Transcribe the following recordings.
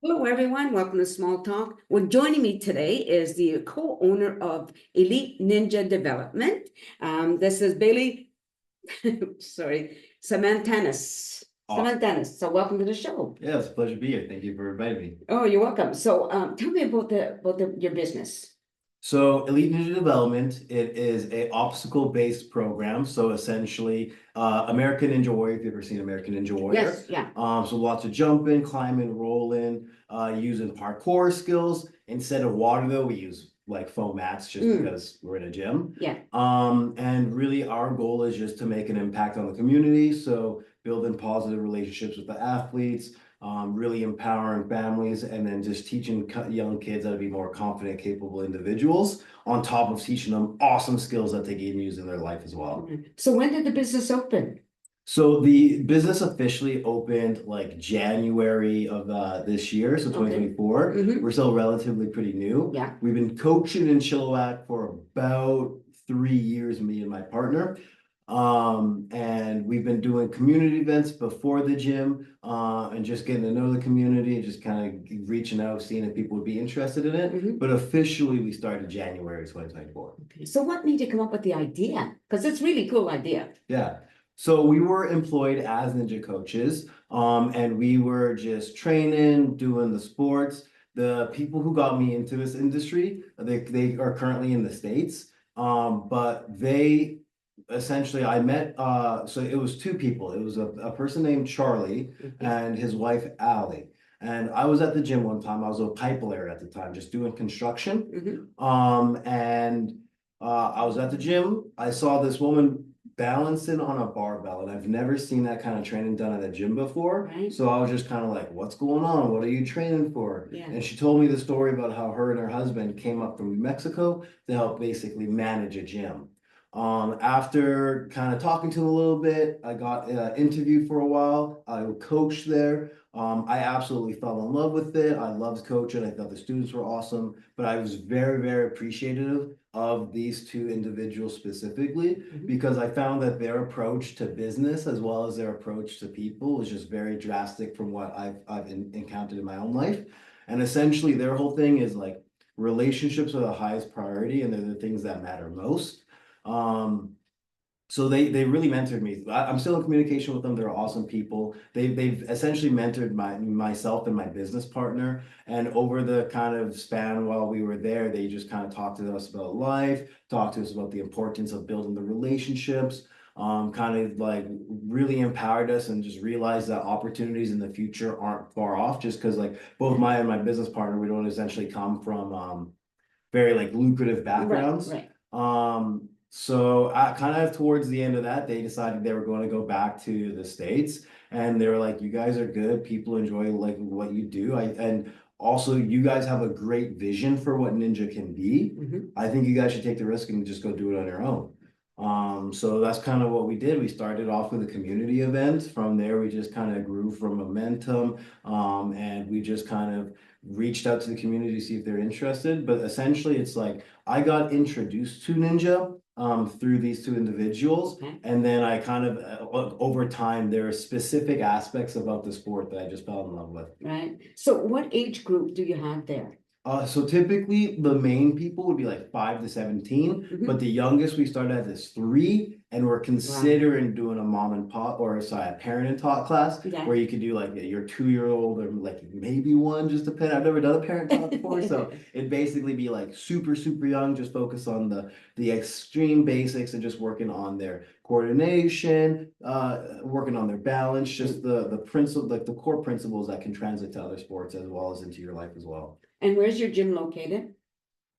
Hello, everyone. Welcome to Small Talk. Well, joining me today is the co-owner of Elite Ninja Development. This is Bailey, sorry, Tsamantanis. Awesome. Tsamantanis. So welcome to the show. Yeah, it's a pleasure to be here. Thank you for inviting me. Oh, you're welcome. So tell me about your business. So Elite Ninja Development, it is a obstacle-based program. So essentially, American Ninja Warrior, if you've ever seen American Ninja Warrior. Yes, yeah. So lots of jumping, climbing, rolling, using parkour skills. Instead of water though, we use like foam mats just because we're in a gym. Yeah. And really our goal is just to make an impact on the community. So building positive relationships with the athletes, really empowering families, and then just teaching young kids how to be more confident, capable individuals, on top of teaching them awesome skills that they can use in their life as well. So when did the business open? So the business officially opened like January of this year, so 2024. We're still relatively pretty new. Yeah. We've been coaching in Chilliwack for about 3 years, me and my partner. And we've been doing community events before the gym, and just getting to know the community and just kind of reaching out, seeing if people would be interested in it. But officially we started January 2024. Okay. So what made you come up with the idea? Because it's a really cool idea. Yeah. So we were employed as ninja coaches, and we were just training, doing the sports. The people who got me into this industry, they are currently in the States, but they essentially, I met, so it was two people. It was a person named Charlie and his wife, Allie. And I was at the gym one time. I was a pipe layer at the time, just doing construction. And I was at the gym. I saw this woman balancing on a barbell, and I've never seen that kind of training done at a gym before. Right. So I was just kind of like, what's going on? What are you training for? Yeah. And she told me the story about how her and her husband came up from Mexico to help basically manage a gym. After kind of talking to him a little bit, I got interviewed for a while. I coached there. I absolutely fell in love with it. I loved coaching. I thought the students were awesome, but I was very, very appreciative of these two individuals specifically, because I found that their approach to business as well as their approach to people was just very drastic from what I've encountered in my own life. And essentially their whole thing is like relationships are the highest priority, and they're the things that matter most. So they really mentored me. I'm still in communication with them. They're awesome people. They've essentially mentored myself and my business partner. And over the kind of span while we were there, they just kind of talked to us about life, talked to us about the importance of building the relationships, kind of like really empowered us, and just realized that opportunities in the future aren't far off, just because like both my and my business partner, we don't essentially come from very like lucrative backgrounds. Right. So kind of towards the end of that, they decided they were going to go back to the States, and they were like, you guys are good. People enjoy like what you do. And also you guys have a great vision for what ninja can be. I think you guys should take the risk and just go do it on your own. So that's kind of what we did. We started off with a community event. From there, we just kind of grew from momentum, and we just kind of reached out to the community to see if they're interested. But essentially it's like I got introduced to ninja through these two individuals, and then I kind of over time there are specific aspects about the sport that I just fell in love with. Right. So what age group do you have there? So typically the main people would be like 5 to 17, but the youngest we started at is 3, and we're considering doing a mom and pop, or sorry, a parent and taught class, where you could do like your 2-year-old or like maybe 1, just depend. I've never done a parent talk before, so it'd basically be like super young, just focus on the extreme basics and just working on their coordination, working on their balance, just the principle, like the core principles that can translate to other sports as well as into your life as well. And where's your gym located?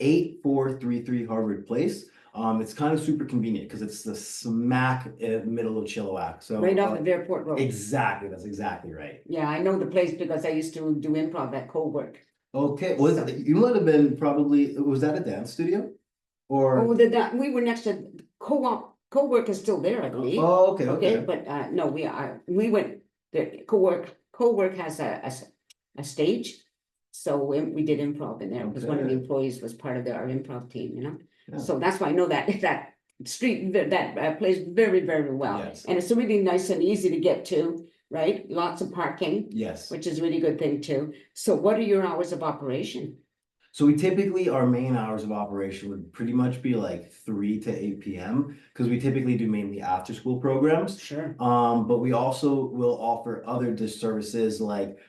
8433 Harvard Place. It's kind of super convenient because it's the smack middle of Chilliwack. So right off of Airport Road. Exactly, that's exactly right. Yeah, I know the place because I used to do improv at co-work. Okay, you might have been probably, was that a dance studio? Or we were next to co-work is still there, I believe. Oh, okay. But no, we went the co-work has a stage. So we did improv in there because one of the employees was part of our improv team, you know. Yeah. So that's why I know that street, that place very, very well. Yes. And it's really nice and easy to get to. right? Lots of parking, Yes. which is a really good thing too. So what are your hours of operation? So we typically, our main hours of operation would pretty much be like 3 to 8 p.m. because we typically do mainly after school programs. Sure. But we also will offer other dish services like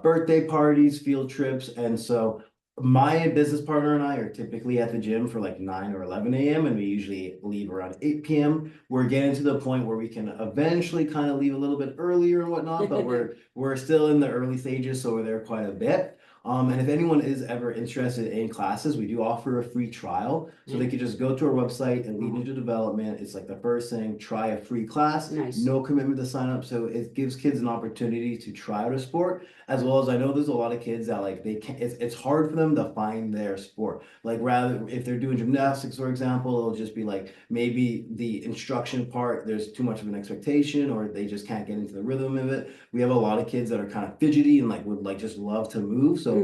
birthday parties, field trips. And so my business partner and I are typically at the gym for like 9 or 11 a.m. and we usually leave around 8 p.m. We're getting to the point where we can eventually kind of leave a little bit earlier and whatnot, but we're still in the early stages, so we're there quite a bit. And if anyone is ever interested in classes, we do offer a free trial. So they could just go to our website and Lead Ninja Development. It's like the first thing, try a free class. Nice. No commitment to sign up. So it gives kids an opportunity to try out a sport, as well as I know there's a lot of kids that like they can't, it's hard for them to find their sport. Like rather if they're doing gymnastics, for example, it'll just be like maybe the instruction part, there's too much of an expectation, or they just can't get into the rhythm of it. We have a lot of kids that are kind of fidgety and like would like just love to move. So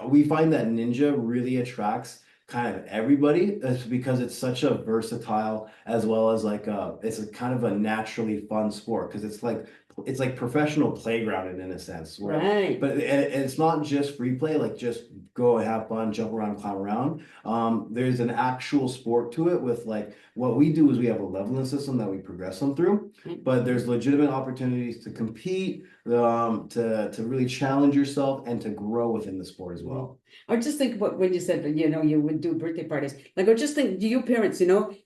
we find that ninja really attracts kind of everybody. It's because it's such a versatile as well as like it's a kind of a naturally fun sport because it's like professional playground in a sense. Right. But it's not just free play, like just go and have fun, jump around, climb around. There's an actual sport to it with like what we do is we have a leveling system that we progress them through, but there's legitimate opportunities to compete, to really challenge yourself and to grow within the sport as well. I just think about when you said that, you would do birthday parties. Like, I just think, do you parents,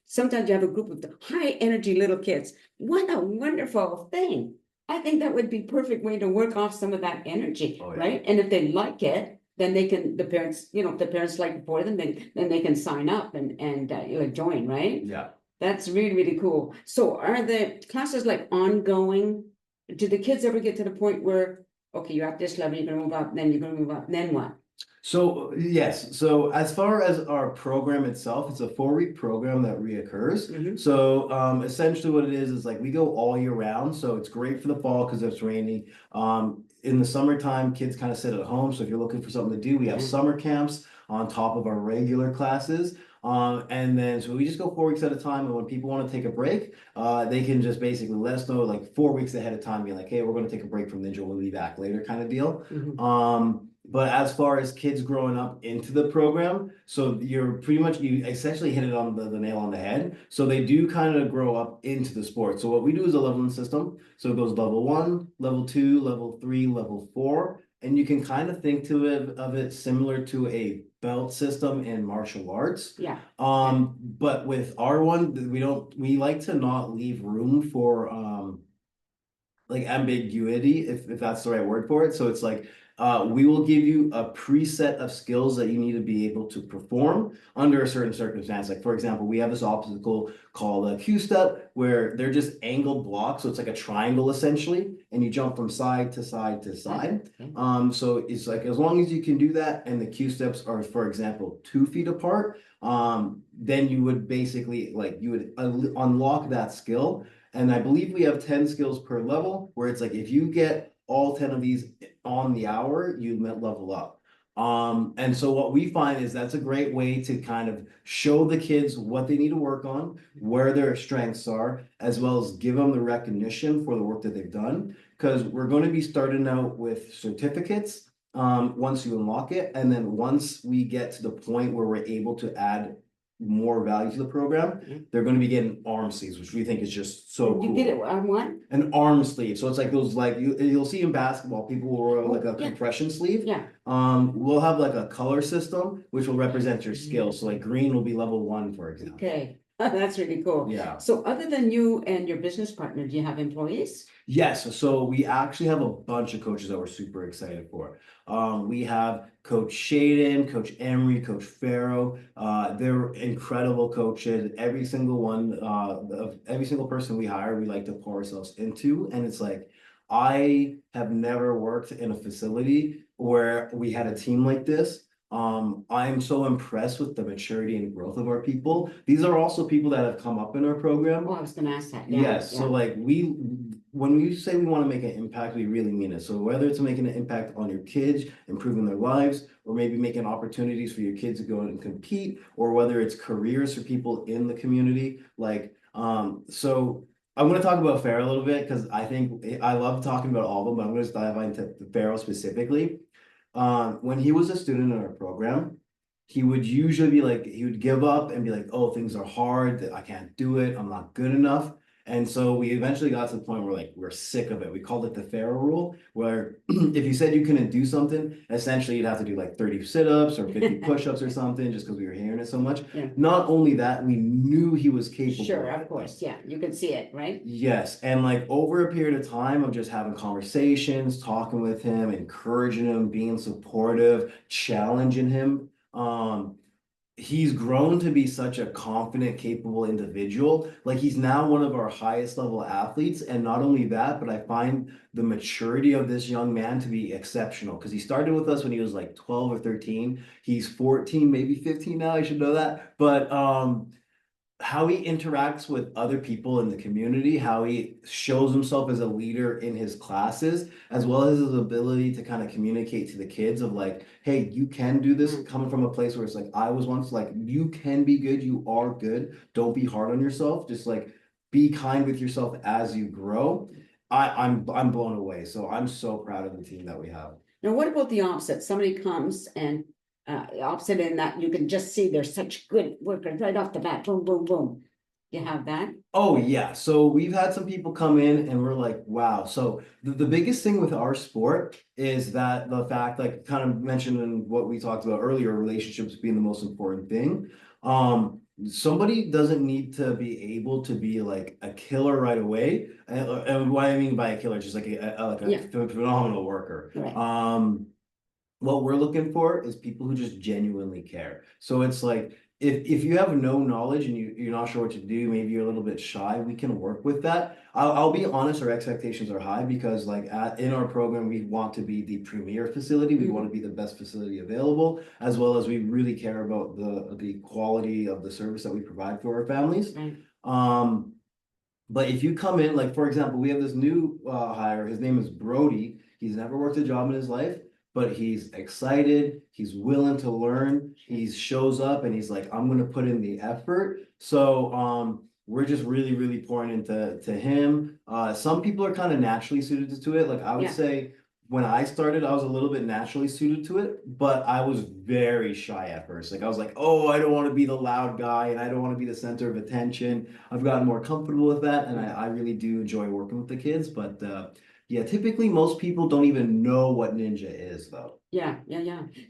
sometimes you have a group of high energy little kids. What a wonderful thing. I think that would be perfect way to work off some of that energy, Oh, yeah. right? And if they like it, then they can, the parents, if the parents like it for them, then they can sign up and join, right? Yeah. That's really, really cool. So are the classes like ongoing? Do the kids ever get to the point where, okay, you're at this level, you're gonna move up, then you're gonna move up, then what? So yes, so as far as our program itself, it's a 4-week program that reoccurs. So essentially what it is like we go all year round. So it's great for the fall because it's rainy. In the summertime, kids kind of sit at home. So if you're looking for something to do, we have summer camps on top of our regular classes. And then so we just go 4 weeks at a time. And when people want to take a break, they can just basically let us know like 4 weeks ahead of time, be like, hey, we're going to take a break from Ninja, we'll be back later kind of deal. But as far as kids growing up into the program, so you essentially hit it on the nail on the head. So they do kind of grow up into the sport. So what we do is a leveling system. So it goes level 1, level 2, level 3, level 4. And you can kind of think of it similar to a belt system in martial arts. Yeah. But with our one, we like to not leave room for like ambiguity, if that's the right word for it. So it's like we will give you a preset of skills that you need to be able to perform under a certain circumstance. Like for example, we have this obstacle called a Q step where they're just angled blocks. So it's like a triangle essentially, and you jump from side to side to side. So it's like as long as you can do that and the Q steps are, for example, 2 feet apart, then you would basically you would unlock that skill. And I believe we have 10 skills per level, where it's like if you get all 10 of these on the hour, you level up. And so what we find is that's a great way to kind of show the kids what they need to work on, where their strengths are, as well as give them the recognition for the work that they've done. Because we're going to be starting out with certificates once you unlock it. And then once we get to the point where we're able to add more value to the program, they're going to be getting arm sleeves, which we think is just so cool. You get it on what? An arm sleeve. So it's like those you'll see in basketball, people will wear like a compression sleeve. Yeah. We'll have like a color system which will represent your skills. So like green will be level 1, for example. Okay. That's really cool. Yeah. So other than you and your business partner, do you have employees? Yes. So we actually have a bunch of coaches that we're super excited for. We have Coach Shaden, Coach Emery, Coach Farrow. They're incredible coaches. Every single one, every single person we hire, we like to pour ourselves into. And it's like, I have never worked in a facility where we had a team like this. I'm so impressed with the maturity and growth of our people. These are also people that have come up in our program. Oh, I was gonna ask that. Yes. So like when we say we want to make an impact, we really mean it. So whether it's making an impact on your kids, improving their lives, or maybe making opportunities for your kids to go and compete, or whether it's careers for people in the community, so I'm gonna talk about Pharaoh a little bit because I think I love talking about all of them, but I'm gonna dive into Pharaoh specifically. When he was a student in our program, he would usually be like, he would give up and be like, oh, things are hard, I can't do it, I'm not good enough. And so we eventually got to the point where like we're sick of it. We called it the Pharaoh rule, where if you said you couldn't do something, essentially you'd have to do like 30 sit-ups or 50 push-ups or something, just because we were hearing it so much. Yeah. Not only that, we knew he was capable. Sure, of course, yeah, you can see it, right? Yes, and like over a period of time of just having conversations, talking with him, encouraging him, being supportive, challenging him, he's grown to be such a confident, capable individual. Like he's now one of our highest level athletes. And not only that, but I find the maturity of this young man to be exceptional because he started with us when he was like 12 or 13. He's 14, maybe 15 now. I should know that. But how he interacts with other people in the community, how he shows himself as a leader in his classes, as well as his ability to kind of communicate to the kids of like, hey, you can do this, coming from a place where it's like, I was once like, you can be good, you are good. Don't be hard on yourself. Just like be kind with yourself as you grow. I'm blown away. So I'm so proud of the team that we have. Now, what about the opposite? Somebody comes and opposite in that you can just see they're such good workers right off the bat, boom, boom, boom. You have that? Oh yeah. So we've had some people come in and we're like, wow. So the biggest thing with our sport is that the fact, like kind of mentioned in what we talked about earlier, relationships being the most important thing. Somebody doesn't need to be able to be like a killer right away. And what I mean by a killer, just like a phenomenal worker. Right. What we're looking for is people who just genuinely care. So it's like, if you have no knowledge and you're not sure what to do, maybe you're a little bit shy, we can work with that. I'll be honest, our expectations are high because like in our program, we want to be the premier facility. We want to be the best facility available, as well as we really care about the quality of the service that we provide for our families. Right. But if you come in, like for example, we have this new hire, his name is Brody. He's never worked a job in his life, but he's excited, he's willing to learn, he shows up and he's like, I'm gonna put in the effort. So we're just really, really pouring into him. Some people are kind of naturally suited to it. Like I would say when I started, I was a little bit naturally suited to it, but I was very shy at first. Like I was like, oh, I don't want to be the loud guy and I don't want to be the center of attention. I've gotten more comfortable with that and I really do enjoy working with the kids, but yeah, typically most people don't even know what ninja is though. Yeah.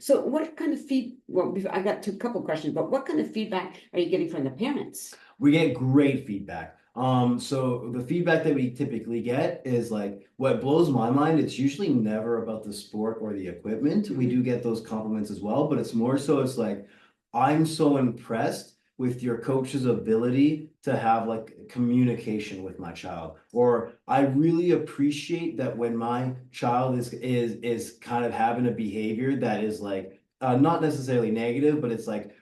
So what kind of well, I got a couple questions, but what kind of feedback are you getting from the parents? We get great feedback. So the feedback that we typically get is like, what blows my mind, it's usually never about the sport or the equipment. We do get those compliments as well, but it's more so it's like, I'm so impressed with your coach's ability to have like communication with my child, or I really appreciate that when my child is kind of having a behavior that is like not necessarily negative, but it's like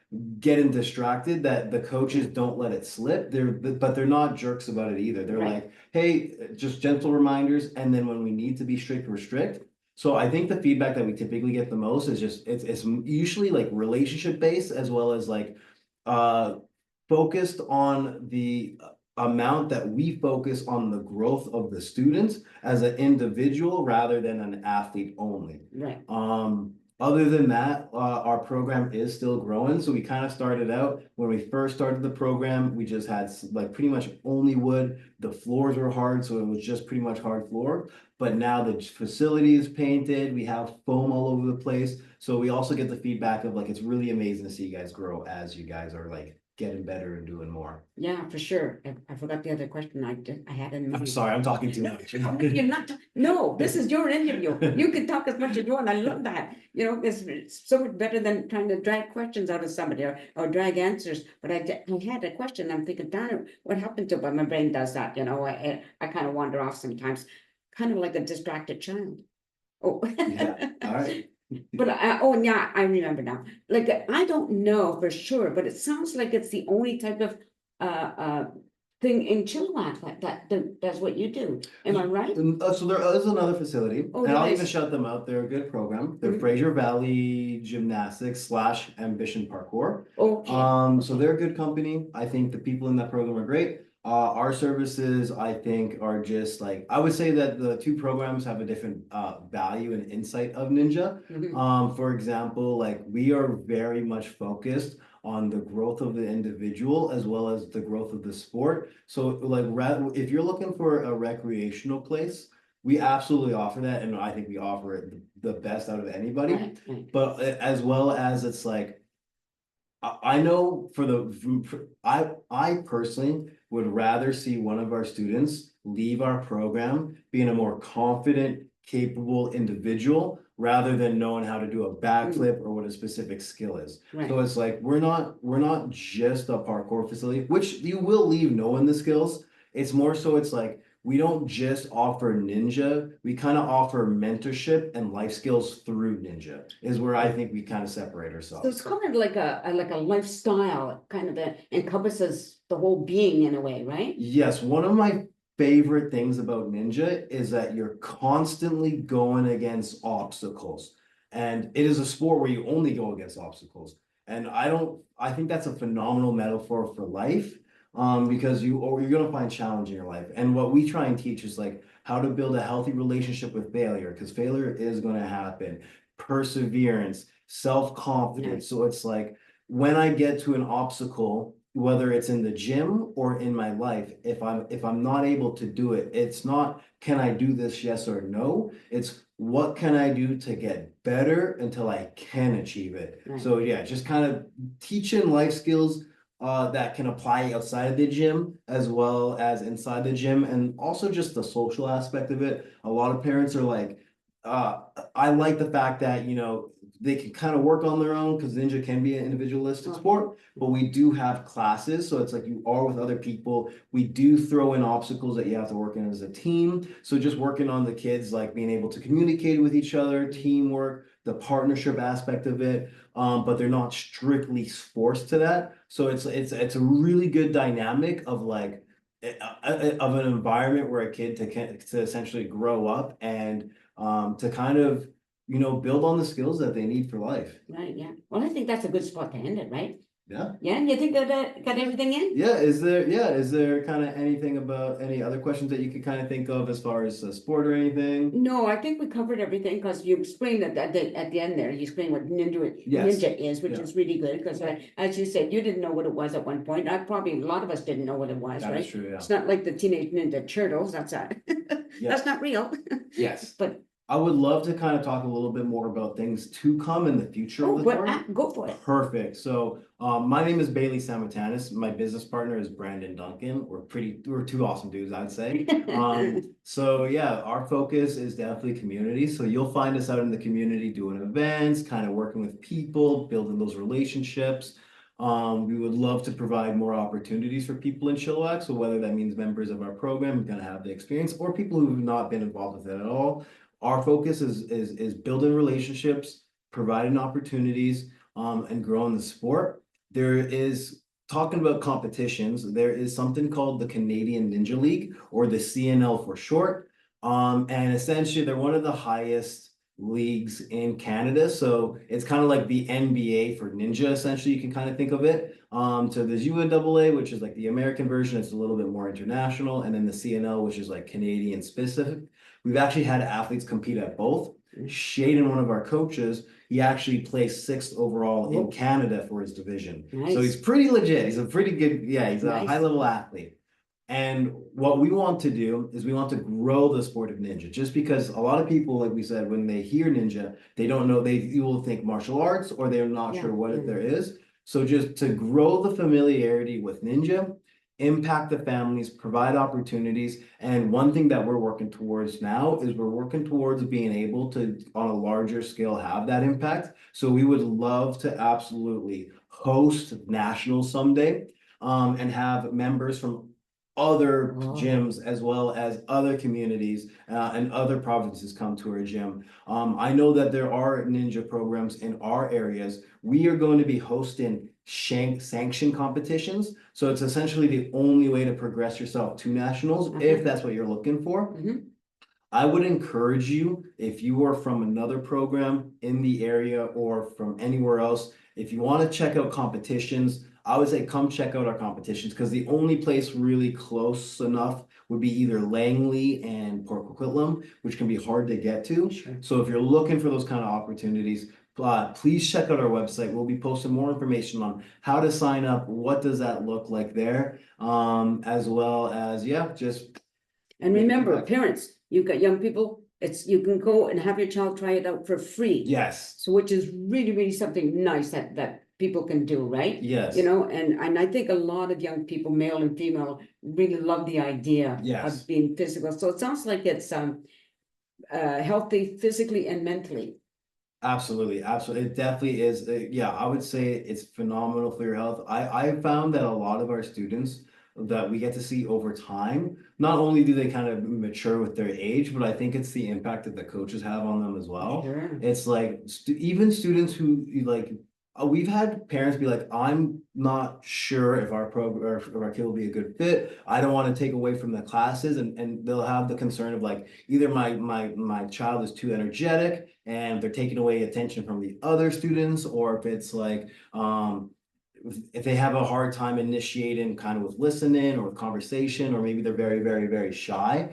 getting distracted, that the coaches don't let it slip. But they're not jerks about it either. They're like, hey, just gentle reminders, and then when we need to be strict, we're strict. So I think the feedback that we typically get the most is just it's usually like relationship based, as well as like focused on the amount that we focus on the growth of the students as an individual rather than an athlete only. Right. Other than that, our program is still growing. So we kind of started out when we first started the program, we just had like pretty much only wood. The floors were hard, so it was just pretty much hard floor. But now the facility is painted, we have foam all over the place. So we also get the feedback of like, it's really amazing to see you guys grow as you guys are like getting better and doing more. Yeah, for sure. I forgot the other question I had in mind. I'm sorry, I'm talking too much. You're not, no, this is your interview. You can talk as much as you want. I love that. You know, it's so much better than trying to drag questions out of somebody or drag answers. But I had a question. I'm thinking, darn it, what happened to it? But my brain does that, you know, I kind of wander off sometimes, kind of like a distracted child. Oh. Yeah, all right. But oh yeah, I remember now. Like I don't know for sure, but it sounds like it's the only type of thing in Chilliwack that's what you do. Am I right? So there is another facility, Oh, and I'll nice. even shout them out. They're a good program. They're Fraser Valley Gymnastics / Ambition Parkour. Okay. So they're a good company. I think the people in that program are great. Our services, I think, are just like, I would say that the two programs have a different value and insight of Ninja. Mhm. For example, like we are very much focused on the growth of the individual as well as the growth of the sport. So like if you're looking for a recreational place, we absolutely offer that, and I think we offer it the best out of anybody. Right. But as well as it's like I know I personally would rather see one of our students leave our program being a more confident, capable individual rather than knowing how to do a backflip or what a specific skill is. Right. So it's like we're not just a parkour facility, which you will leave knowing the skills. It's more so it's like we don't just offer ninja, we kind of offer mentorship and life skills through ninja, is where I think we kind of separate So ourselves. it's kind of like a lifestyle, kind of encompasses the whole being in a way, right? Yes, one of my favorite things about ninja is that you're constantly going against obstacles. And it is a sport where you only go against obstacles. And I think that's a phenomenal metaphor for life. Because you're gonna find challenge in your life. And what we try and teach is like how to build a healthy relationship with failure, because failure is gonna happen. Perseverance, self-confidence. Nice. So it's like when I get to an obstacle, whether it's in the gym or in my life, if I'm not able to do it, it's not can I do this, yes or no? It's what can I do to get better until I can achieve it. Right. So yeah, just kind of teaching life skills that can apply outside of the gym as well as inside the gym, and also just the social aspect of it. A lot of parents are like, uh, I like the fact that, they can kind of work on their own because ninja can be an individualistic sport, but we do have classes. So it's like you are with other people. We do throw in obstacles that you have to work in as a team. So just working on the kids, like being able to communicate with each other, teamwork, the partnership aspect of it. But they're not strictly forced to that. So it's a really good dynamic of like of an environment where a kid to essentially grow up and to kind of build on the skills that they need for life. Right, yeah. Well, I think that's a good spot to end it, right? Yeah. Yeah, you think that got everything in? Yeah, is there kind of anything about any other questions that you could kind of think of as far as sport or anything? No, I think we covered everything because you explained that at the end there, you explained what Yes. ninja is, which Yeah. is really good because as you said, you didn't know what it was at one point. A lot of us didn't know what it was, That right? is true, yeah. It's not like the Teenage Ninja Turtles. That's that's not real. Yes. But I would love to kind of talk a little bit more about things to come in the future of the but tour. go for it. Perfect. So, my name is Bailey Tsamantanis. My business partner is Brandon Duncan. We're two awesome dudes, I'd say. So yeah, our focus is definitely community. So you'll find us out in the community doing events, kind of working with people, building those relationships. We would love to provide more opportunities for people in Chilliwack. So whether that means members of our program who are gonna have the experience or people who have not been involved with it at all. Our focus is building relationships, providing opportunities, and growing the sport. There is talking about competitions. There is something called the Canadian Ninja League, or the CNL for short. And essentially they're one of the highest leagues in Canada. So it's kind of like the NBA for ninja, essentially, you can kind of think of it. So there's UNAA, which is like the American version, it's a little bit more international, and then the CNL, which is like Canadian specific. We've actually had athletes compete at both. Shaden, one of our coaches, he actually placed 6th overall in Canada for his division. So he's pretty legit. He's a pretty good, he's a high level athlete. And what we want to do is we want to grow the sport of ninja, just because a lot of people, like we said, when they hear ninja, they don't know, you will think martial arts, or they're not sure what there is. So just to grow the familiarity with ninja, impact the families, provide opportunities. And one thing that we're working towards now is we're working towards being able to, on a larger scale, have that impact. So we would love to absolutely host nationals someday, and have members from other gyms as well as other communities and other provinces come to our gym. I know that there are ninja programs in our areas. We are going to be hosting sanction competitions. So it's essentially the only way to progress yourself to nationals, if that's what you're looking for. I would encourage you, if you are from another program in the area or from anywhere else, if you want to check out competitions, I would say come check out our competitions, because the only place really close enough would be either Langley and Port Coquitlam, which can be hard to get to. Sure. So if you're looking for those kind of opportunities, please check out our website. We'll be posting more information on how to sign up, what does that look like there, as well as, yeah, just. And remember, parents, you've got young people, you can go and have your child try it out for free. Yes, So which is really, really something nice that people can do, right? yes. You know, and I think a lot of young people, male and female, really love the idea Yes. of being physical. So it sounds like it's healthy physically and mentally. Absolutely, absolutely. It definitely is. Yeah, I would say it's phenomenal for your health. I found that a lot of our students that we get to see over time, not only do they kind of mature with their age, but I think it's the impact that the coaches have on them as well. Sure. It's like even students who like, we've had parents be like, I'm not sure if our program or if our kid will be a good fit. I don't want to take away from the classes, and they'll have the concern of like, either my child is too energetic and they're taking away attention from the other students, or if it's like, if they have a hard time initiating kind of with listening or with conversation, or maybe they're very, very, very shy.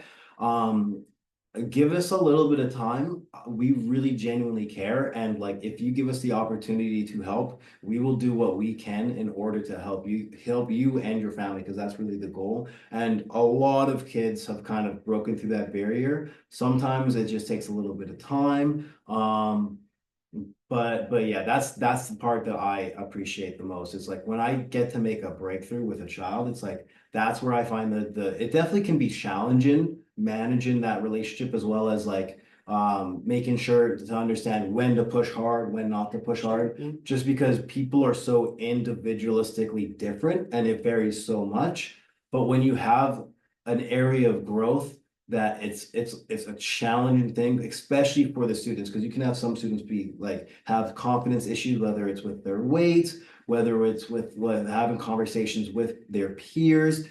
Give us a little bit of time. We really genuinely care. And like, if you give us the opportunity to help, we will do what we can in order to help you and your family, because that's really the goal. And a lot of kids have kind of broken through that barrier. Sometimes it just takes a little bit of time. But yeah, that's the part that I appreciate the most. It's like when I get to make a breakthrough with a child, it's like that's where I find that it definitely can be challenging managing that relationship, as well as like making sure to understand when to push hard, when not to push hard, just because people are so individualistically different and it varies so much. But when you have an area of growth, that it's a challenging thing, especially for the students, because you can have some students be like have confidence issues, whether it's with their weight, whether it's with having conversations with their peers,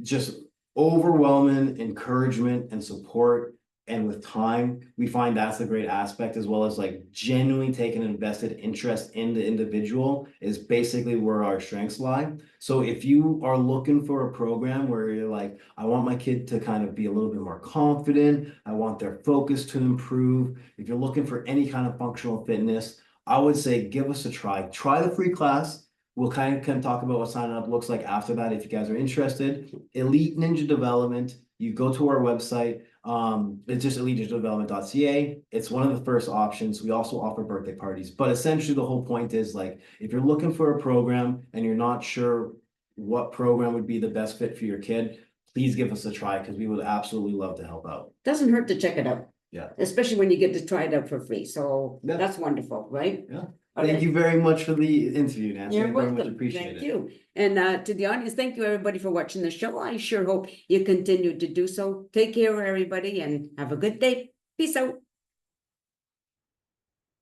just overwhelming encouragement and support. And with time, we find that's a great aspect, as well as like genuinely taking an invested interest in the individual is basically where our strengths lie. So if you are looking for a program where you're like, I want my kid to kind of be a little bit more confident, I want their focus to improve. If you're looking for any kind of functional fitness, I would say give us a try. Try the free class. We'll kind of talk about what signing up looks like after that if you guys are interested. Elite Ninja Development, you go to our website. It's just elitedevelopment.ca. It's one of the first options. We also offer birthday parties, but essentially the whole point is like, if you're looking for a program and you're not sure what program would be the best fit for your kid, please give us a try, because we would absolutely love to help out. Doesn't hurt to check it out. Yeah. Especially when you get to try it out for free. So Yeah. that's wonderful, right? Yeah. Okay. Thank you very much for the interview, Nancy. You're I very much welcome. appreciate Thank it. you. And to the audience, thank you everybody for watching the show. I sure hope you continue to do so. Take care, everybody, and have a good day. Peace out.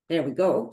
There we go.